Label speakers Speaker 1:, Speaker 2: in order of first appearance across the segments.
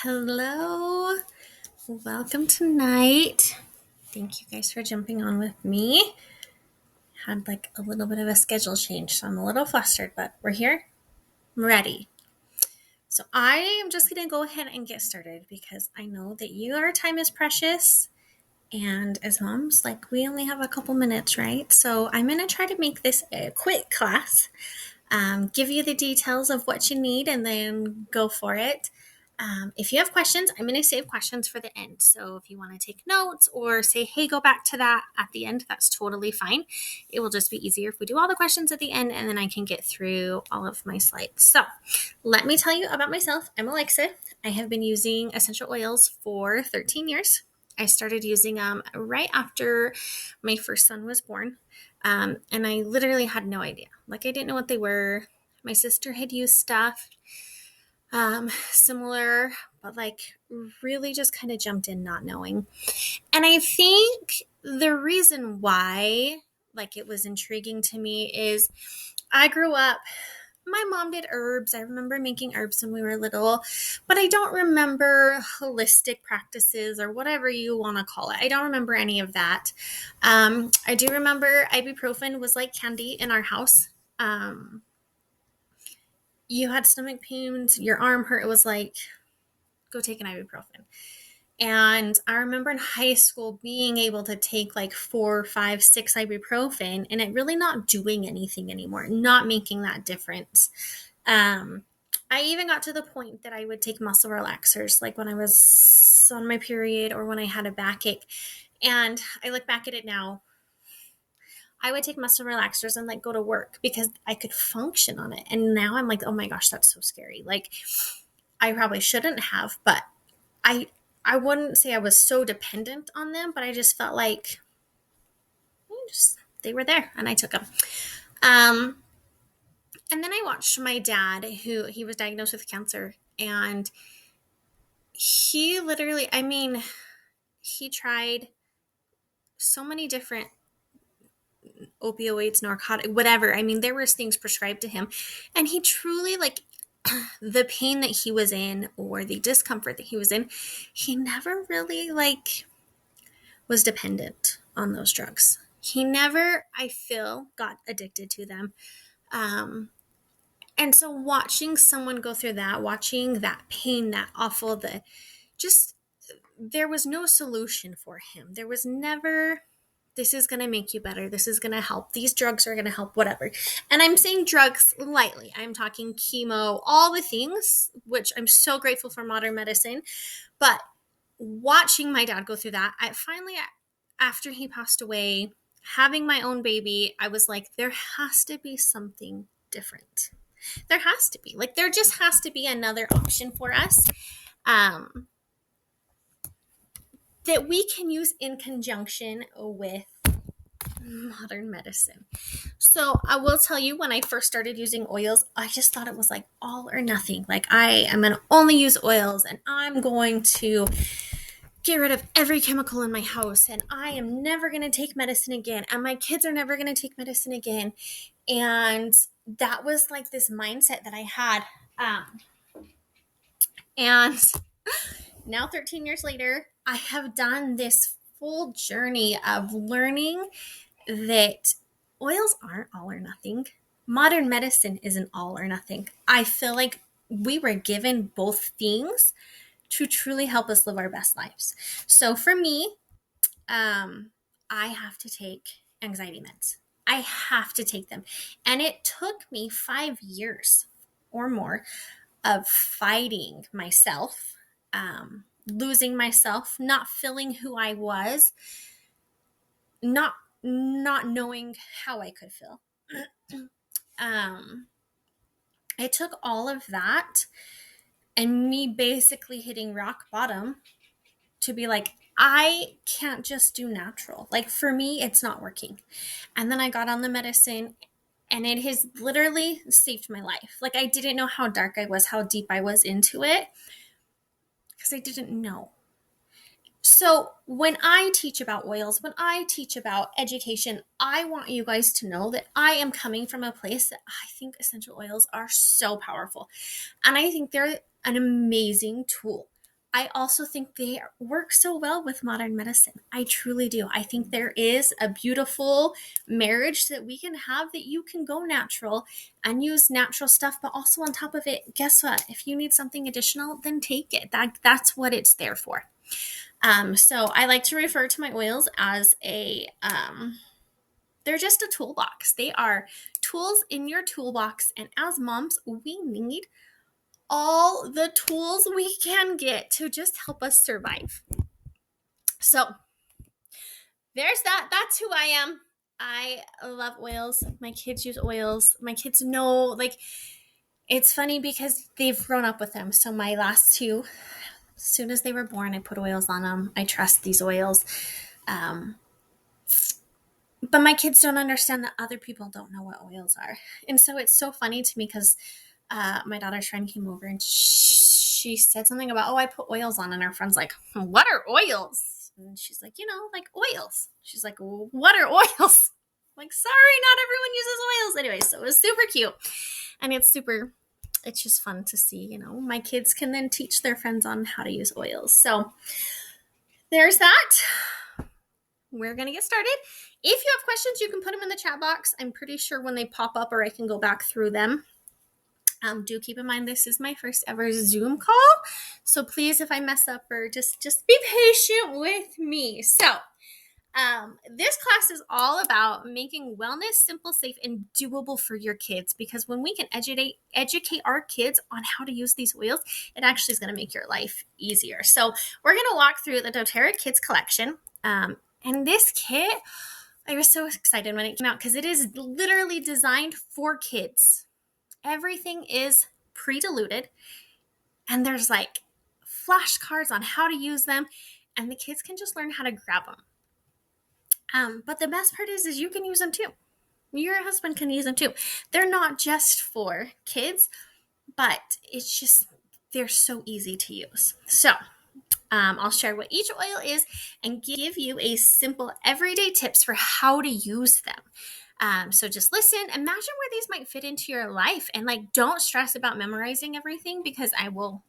Speaker 1: Hello, welcome tonight. Thank you guys for jumping on with me. Had like a little bit of a schedule change, so I'm a little flustered, but we're here. I'm ready. So I am just going to go ahead and get started because I know that your time is precious. And as moms, like we only have a couple minutes, right? So I'm going to try to make this a quick class, give you the details of what you need, and then go for it. If you have questions, I'm going to save questions for the end. So if you want to take notes or say, hey, go back to that at the end, that's totally fine. It will just be easier if we do all the questions at the end and then I can get through all of my slides. So let me tell you about myself. I'm Alexa. I have been using essential oils for 13 years. I started using them right after my first son was born. And I literally had no idea. Like I didn't know what they were. My sister had used stuff similar, but like really just kind of jumped in not knowing. And I think the reason why like it was intriguing to me is I grew up, my mom did herbs. I remember making herbs when we were little, but I don't remember holistic practices or whatever you want to call it. I don't remember any of that. I do remember ibuprofen was like candy in our house. You had stomach pains, your arm hurt, it was like, go take an ibuprofen. And I remember in high school being able to take like 4, 5, 6 ibuprofen and it really not doing anything anymore, not making that difference. I even got to the point that I would take muscle relaxers, like when I was on my period or when I had a backache. And I look back at it now, I would take muscle relaxers and like go to work because I could function on it. And now I'm like, oh my gosh, that's so scary. Like I probably shouldn't have, but I wouldn't say I was so dependent on them, but I just felt like they were there and I took them. And then I watched my dad, who he was diagnosed with cancer, and he literally, he tried so many different opioids, narcotic, whatever. There was things prescribed to him, and he truly like the pain that he was in or the discomfort that he was in, he never really like was dependent on those drugs. He never, I feel, got addicted to them. And so watching someone go through that, watching that pain, that awful, there was no solution for him. There was never, this is going to make you better. This is going to help. These drugs are going to help, whatever. And I'm saying drugs lightly. I'm talking chemo, all the things, which I'm so grateful for modern medicine. But watching my dad go through that, after he passed away, having my own baby, I was like, there has to be something different. There has to be. Like, there just has to be another option for us that we can use in conjunction with modern medicine. So I will tell you, when I first started using oils, I just thought it was like all or nothing. Like I am going to only use oils and I'm going to get rid of every chemical in my house and I am never going to take medicine again and my kids are never going to take medicine again. And that was like this mindset that I had. And now 13 years later, I have done this full journey of learning that oils aren't all or nothing. Modern medicine isn't all or nothing. I feel like we were given both things to truly help us live our best lives. So for me, I have to take anxiety meds. I have to take them. And it took me 5 years or more of fighting myself, losing myself, not feeling who I was, not knowing how I could feel. It took all of that and me basically hitting rock bottom to be like, I can't just do natural. Like for me, it's not working. And then I got on the medicine and it has literally saved my life. Like I didn't know how dark I was, how deep I was into it because I didn't know. So when I teach about oils, when I teach about education, I want you guys to know that I am coming from a place that I think essential oils are so powerful. And I think they're an amazing tool. I also think they work so well with modern medicine. I truly do. I think there is a beautiful marriage that we can have, that you can go natural and use natural stuff, but also on top of it, guess what? If you need something additional, then take it. That's what it's there for. So I like to refer to my oils as they're just a toolbox. They are tools in your toolbox. And as moms, we need all the tools we can get to just help us survive. So there's that. That's who I am. I love oils. My kids use oils. My kids know, like, it's funny because they've grown up with them. So my last two, as soon as they were born, I put oils on them. I trust these oils. But my kids don't understand that other people don't know what oils are. And so it's so funny to me because my daughter's friend came over and she said something about, I put oils on. And our friend's like, what are oils? And she's like, like oils. She's like, what are oils? I'm like, sorry, not everyone uses oils. Anyway, so it was super cute. And it's just fun to see, my kids can then teach their friends on how to use oils. So there's that. We're going to get started. If you have questions, you can put them in the chat box. I'm pretty sure when they pop up, or I can go back through them. Do keep in mind, this is my first ever Zoom call. So please, if I mess up, or just be patient with me. So this class is all about making wellness simple, safe, and doable for your kids. Because when we can educate our kids on how to use these oils, it actually is going to make your life easier. So we're going to walk through the doTERRA Kids Collection. And this kit, I was so excited when it came out because it is literally designed for kids. Everything is pre-diluted, and there's like flashcards on how to use them, and the kids can just learn how to grab them. But the best part is you can use them too. Your husband can use them too. They're not just for kids, but they're so easy to use. So I'll share what each oil is and give you a simple everyday tips for how to use them. So just listen, imagine where these might fit into your life, and don't stress about memorizing everything, because I will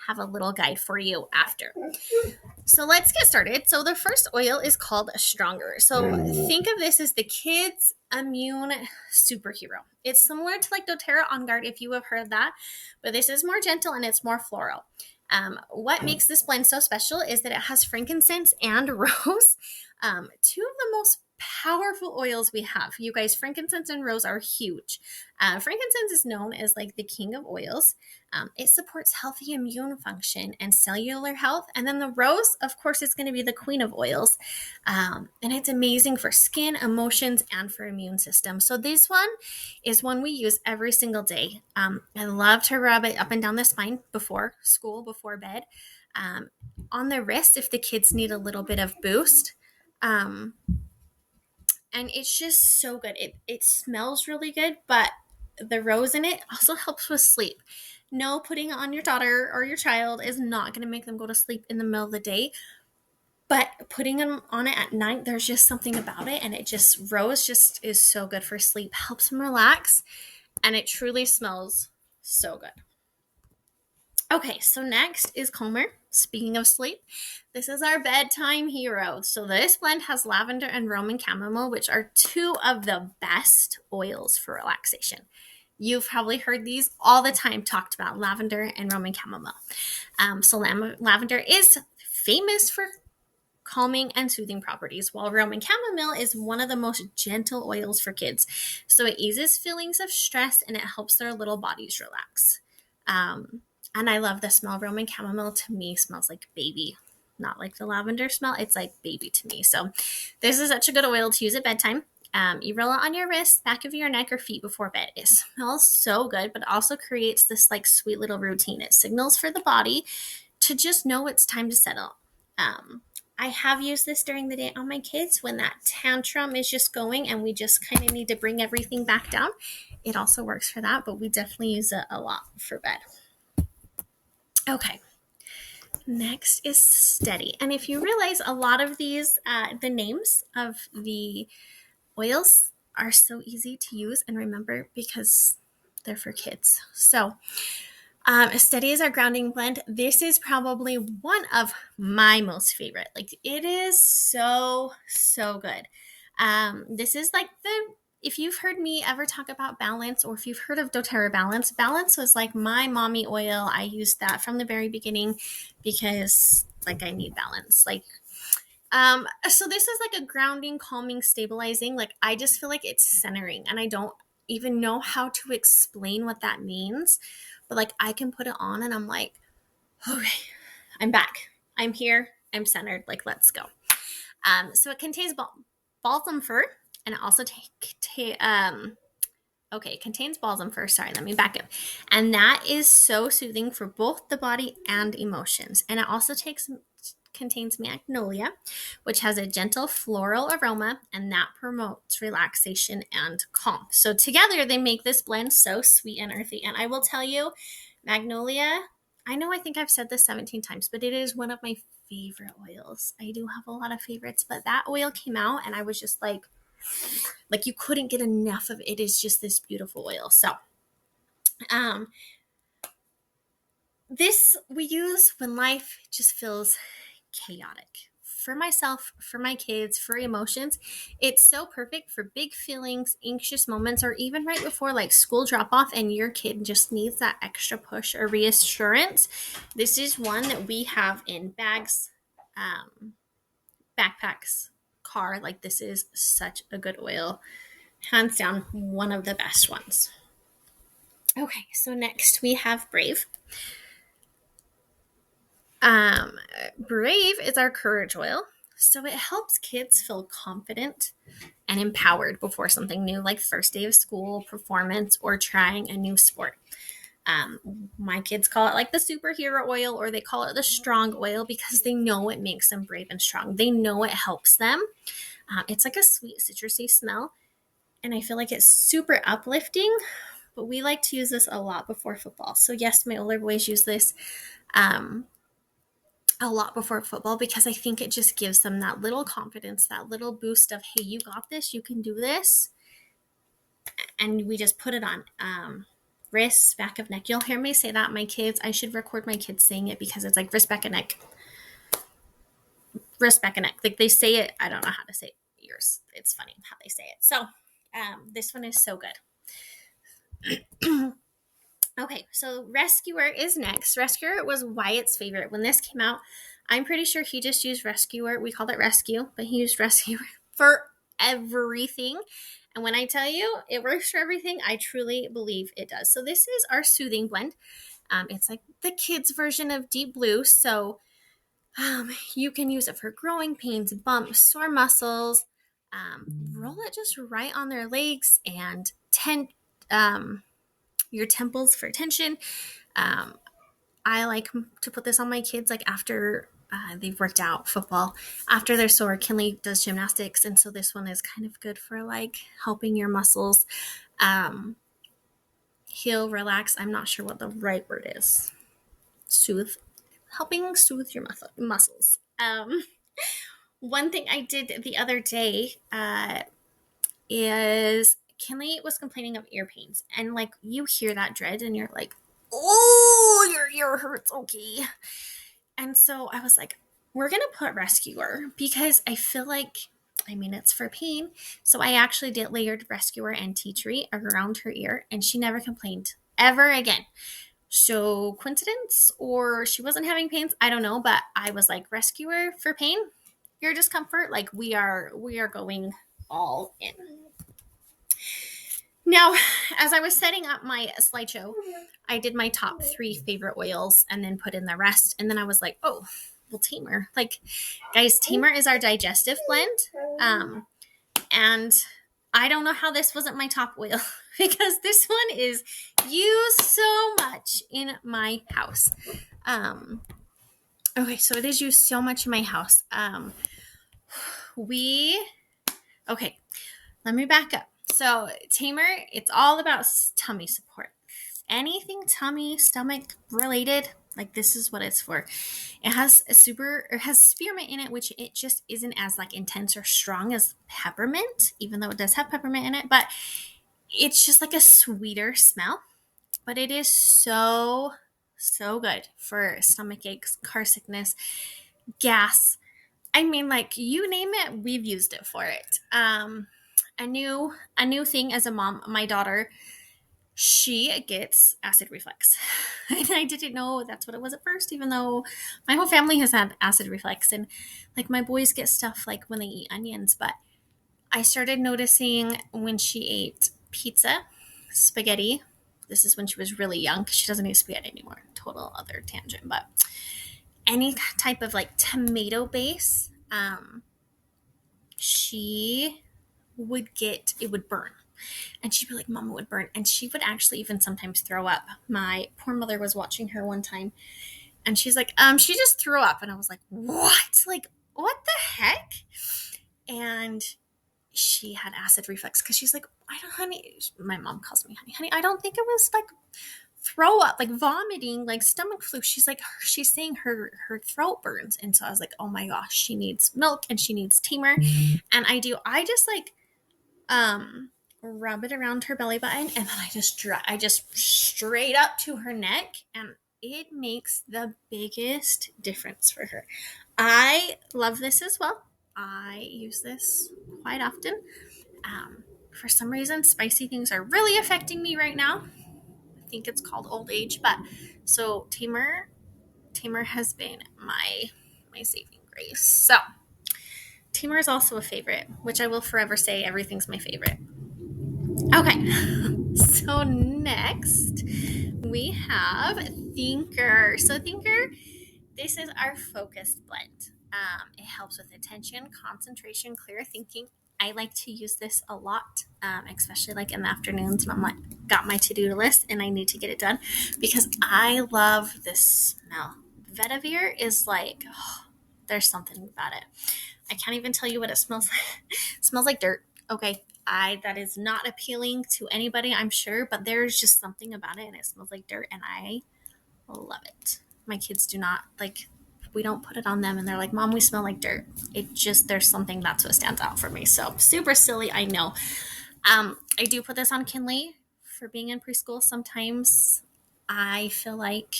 Speaker 1: have a little guide for you after. So let's get started. So the first oil is called Stronger. So think of this as the kids' immune superhero. It's similar to doTERRA On Guard, if you have heard that, but this is more gentle and it's more floral. What makes this blend so special is that it has frankincense and rose, two of the most powerful oils we have. You guys, frankincense and rose are huge. Frankincense is known as the king of oils. It supports healthy immune function and cellular health. And then the rose, of course, is going to be the queen of oils. And it's amazing for skin, emotions, and for immune system. So this one is one we use every single day. I love to rub it up and down the spine before school, before bed, on the wrist if the kids need a little bit of boost. And it's just so good. It smells really good, but the rose in it also helps with sleep. No, putting it on your daughter or your child is not going to make them go to sleep in the middle of the day. But putting them on it at night, there's just something about it. And rose just is so good for sleep. Helps them relax. And it truly smells so good. Okay, so next is Calmer. Speaking of sleep, this is our bedtime hero. So this blend has lavender and Roman chamomile, which are two of the best oils for relaxation. You've probably heard these all the time talked about, lavender and Roman chamomile. So lavender is famous for calming and soothing properties, while Roman chamomile is one of the most gentle oils for kids. So it eases feelings of stress and it helps their little bodies relax. And I love the smell. Roman chamomile to me smells like baby, not like the lavender smell. It's like baby to me. So this is such a good oil to use at bedtime. You roll it on your wrist, back of your neck, or feet before bed. It smells so good, but also creates this sweet little routine. It signals for the body to just know it's time to settle. I have used this during the day on my kids when that tantrum is just going and we just kind of need to bring everything back down. It also works for that, but we definitely use it a lot for bed. Okay, next is Steady. And if you realize, a lot of these, the names of the oils are so easy to use and remember because they're for kids. So Steady is our grounding blend. This is probably one of my most favorite. Like it is so, so good. This is like if you've heard me ever talk about Balance, or if you've heard of doTERRA Balance, Balance was like my mommy oil. I used that from the very beginning because like I need balance. So this is like a grounding, calming, stabilizing. Like I just feel like it's centering, and I don't even know how to explain what that means. But like I can put it on and I'm like, okay, I'm back. I'm here. I'm centered. Like let's go. So it contains balsam fir, and it also it contains balsam fir. Sorry, let me back up. And that is so soothing for both the body and emotions. And it also contains magnolia, which has a gentle floral aroma, and that promotes relaxation and calm. So together they make this blend so sweet and earthy. And I will tell you, magnolia, I think I've said this 17 times, but it is one of my favorite oils. I do have a lot of favorites, but that oil came out and I was just like you couldn't get enough of it. It is just this beautiful oil. So this we use when life just feels chaotic. For myself, for my kids, for emotions, it's so perfect for big feelings, anxious moments, or even right before like school drop off and your kid just needs that extra push or reassurance. This is one that we have in bags, backpacks, car. Like this is such a good oil. Hands down, one of the best ones. Okay, so next we have Brave. Brave is our courage oil. So it helps kids feel confident and empowered before something new, like first day of school, performance, or trying a new sport. My kids call it like the superhero oil, or they call it the strong oil because they know it makes them brave and strong. They know it helps them. It's like a sweet citrusy smell, and I feel like it's super uplifting. But we like to use this a lot before football. So yes, my older boys use this a lot before football because I think it just gives them that little confidence, that little boost of, hey, you got this, you can do this. And we just put it on wrists, back of neck. You'll hear me say that. My kids, I should record my kids saying it because it's like wrist, back, and neck. Wrist, back, and neck. Like they say it. I don't know how to say it. Yours. It's funny how they say it. So this one is so good. Okay, so Rescuer is next. Rescuer was Wyatt's favorite. When this came out, I'm pretty sure he just used Rescuer. We called it Rescue, but he used Rescuer for everything. And when I tell you it works for everything, I truly believe it does. So this is our soothing blend. It's like the kids' version of Deep Blue. So you can use it for growing pains, bumps, sore muscles. Roll it just right on their legs and your temples for tension. I like to put this on my kids like after they've worked out football, after they're sore. Kinley does gymnastics, and so this one is kind of good for like helping your muscles heal, relax. I'm not sure what the right word is. Soothe, helping soothe your muscles. One thing I did the other day is Kinley was complaining of ear pains, and like you hear that dread and you're like, oh, your ear hurts, okay. And so I was like, we're gonna put Rescuer because I feel like, it's for pain. So I actually did layered Rescuer and tea tree around her ear, and she never complained ever again. So coincidence, or she wasn't having pains, I don't know, but I was like, Rescuer for pain, ear discomfort, like we are going all in. Now, as I was setting up my slideshow, I did my top 3 favorite oils and then put in the rest. And then I was like, oh, well, Tamer. Like, guys, Tamer is our digestive blend. And I don't know how this wasn't my top oil because this one is used so much in my house. Okay, so it is used so much in my house. Okay, let me back up. So Tamer, it's all about tummy support. Anything tummy, stomach related, like this is what it's for. It has spearmint in it, which it just isn't as like intense or strong as peppermint, even though it does have peppermint in it, but it's just like a sweeter smell. But it is so So good for stomach aches, car sickness, gas. I mean, like, you name it, we've used it for it. A new thing as a mom, my daughter, she gets acid reflux. And I didn't know that's what it was at first, even though my whole family has had acid reflux. And like my boys get stuff like when they eat onions. But I started noticing when she ate pizza, spaghetti. This is when she was really young because she doesn't eat spaghetti anymore. Total other tangent. But any type of like tomato base, she would get, it would burn. And she'd be like, Mama would burn. And she would actually even sometimes throw up. My poor mother was watching her one time and she's like, she just threw up. And I was like, what? Like, what the heck? And she had acid reflux because she's like, I don't, honey. My mom calls me honey, I don't think it was like throw up, like vomiting, like stomach flu. She's like, she's saying her throat burns. And so I was like, oh my gosh, she needs milk and she needs tamer. And I just like, rub it around her belly button, and then I just straight up to her neck, and it makes the biggest difference for her. I love this as well. I use this quite often. For some reason, spicy things are really affecting me right now. I think it's called old age, but so tamer has been my saving grace. So tamer is also a favorite, which I will forever say everything's my favorite. Okay, so next we have Thinker. So Thinker, this is our focused blend. It helps with attention, concentration, clear thinking. I like to use this a lot, especially like in the afternoons when I'm like got my to-do list and I need to get it done because I love this smell. Vetiver is like, oh, there's something about it. I can't even tell you what it smells like. It smells like dirt. Okay, that is not appealing to anybody, I'm sure, but there's just something about it and it smells like dirt and I love it. My kids do not like, we don't put it on them and they're like, Mom, we smell like dirt. It just, there's something that's what stands out for me. So super silly, I know. I do put this on Kinley for being in preschool. Sometimes I feel like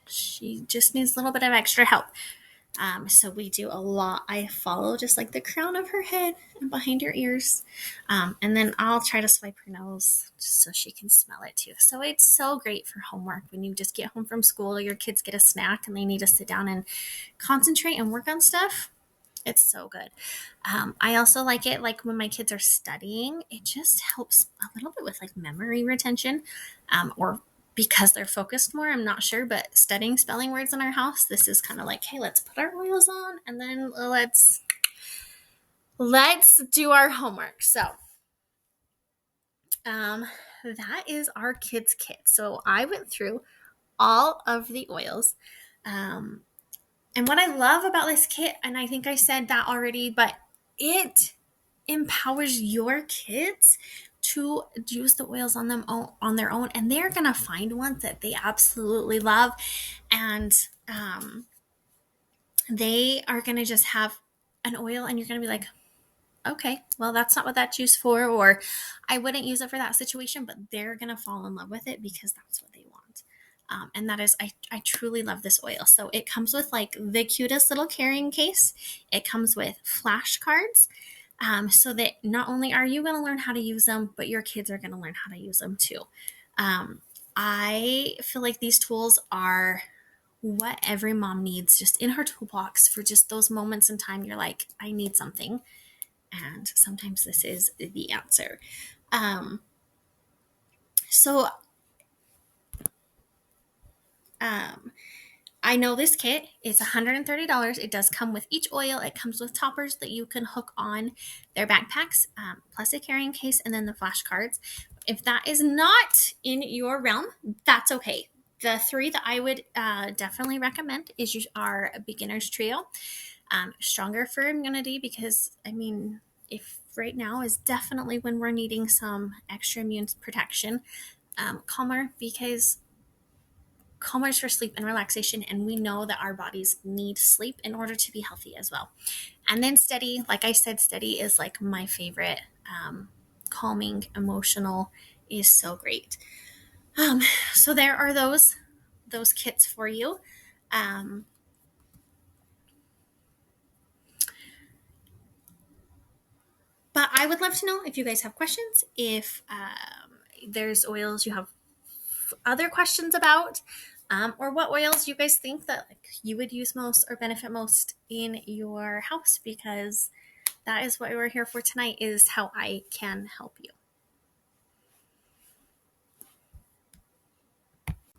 Speaker 1: she just needs a little bit of extra help. So we do a lot. I follow just like the crown of her head and behind her ears. And then I'll try to swipe her nose just so she can smell it too. So it's so great for homework when you just get home from school, your kids get a snack and they need to sit down and concentrate and work on stuff. It's so good. I also like it like when my kids are studying, it just helps a little bit with like memory retention, or because they're focused more. I'm not sure, but studying spelling words in our house, this is kind of like, hey, let's put our oils on and then let's do our homework. So that is our kids kit. So I went through all of the oils. And what I love about this kit, and I think I said that already, but it empowers your kids to use the oils on their own, and they're gonna find ones that they absolutely love, and they are gonna just have an oil, and you're gonna be like, okay, well, that's not what that's used for, or I wouldn't use it for that situation, but they're gonna fall in love with it because that's what they want. And that is, I truly love this oil. So it comes with like the cutest little carrying case. It comes with flashcards. So that not only are you going to learn how to use them, but your kids are going to learn how to use them too. I feel like these tools are what every mom needs just in her toolbox for just those moments in time you're like, I need something. And sometimes this is the answer. So I know this kit is $130. It does come with each oil. It comes with toppers that you can hook on their backpacks, plus a carrying case, and then the flashcards. If that is not in your realm, that's okay. The three that I would definitely recommend is our beginner's trio. Stronger for immunity because, I mean, if right now is definitely when we're needing some extra immune protection. Calmer because calmers for sleep and relaxation, and we know that our bodies need sleep in order to be healthy as well. And then steady, like I said, steady is like my favorite. Calming, emotional is so great. So there are those. those kits for you. But I would love to know if you guys have questions, if there's oils you have other questions about, or what oils you guys think that like you would use most or benefit most in your house, because that is what we're here for tonight, is how I can help you.